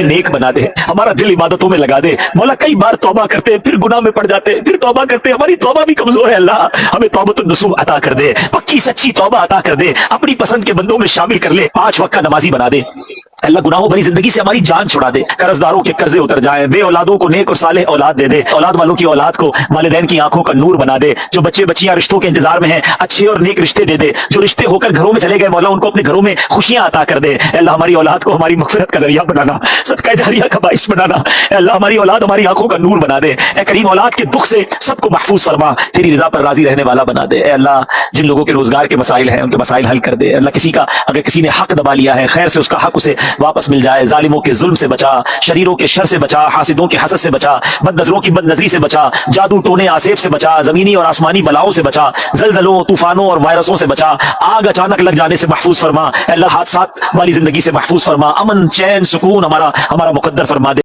हमें नेक बना दे, हमारा दिल इबादतों में लगा दे। मौला कई बार तौबा करते फिर गुनाह में पड़ जाते, फिर तौबा करते, हमारी तौबा भी कमजोर है। अल्लाह हमें तौबतुन नसूह अता कर दे, पक्की सच्ची तौबा अता कर दे, अपनी पसंद के बंदों में शामिल कर ले, 5 वक्त का नमाजी बना दे। अल्लाह गुनाहों भरी जिंदगी से हमारी जान छुड़ा दे, कर्जदारों के कर्जे उतर जाए, बे औलादों को नेक और सालेह औलाद दे दे, औलाद वालों की औलाद को वालिदैन की आंखों का नूर बना दे। जो बच्चे बच्चियां रिश्तों के इंतजार में हैं, अच्छे और नेक रिश्ते दे दे। जो रिश्ते होकर घरों में चले गए, मौला उनको अपने घरों में खुशियां अता कर दे। अल्लाह हमारी औलाद को हमारी मगफिरत का जरिया बनाना, सदका जारिया का बाइस बनाना। अल्लाह हमारी औलाद हमारी आंखों का नूर बना दे। ए करीम औलाद के दुख से सबको महफूज फरमा, तेरी रजा पर राजी रहने वाला बना दे। ए अल्लाह जिन लोगों के रोजगार के मसाइल हैं उनके मसाइल हल कर दे। अल्लाह किसी का अगर किसी ने हक दबा लिया है, खैर से उसका हक उसे वापस मिल जाए। जालिमों के जुल्म से बचा, शरीरों के शर से बचा, हासिदों के हसद से बचा, बदनजरों की बदनजरी से बचा, जादू टोने आसेब से बचा, जमीनी और आसमानी बलाओं से बचा, जलजलों तूफानों और वायरसों से बचा, आग अचानक लग जाने से महफूज फरमा। अल्लाह हादसात वाली जिंदगी से महफूज फरमा, अमन चैन सुकून हमारा मुकद्दर फरमा दे।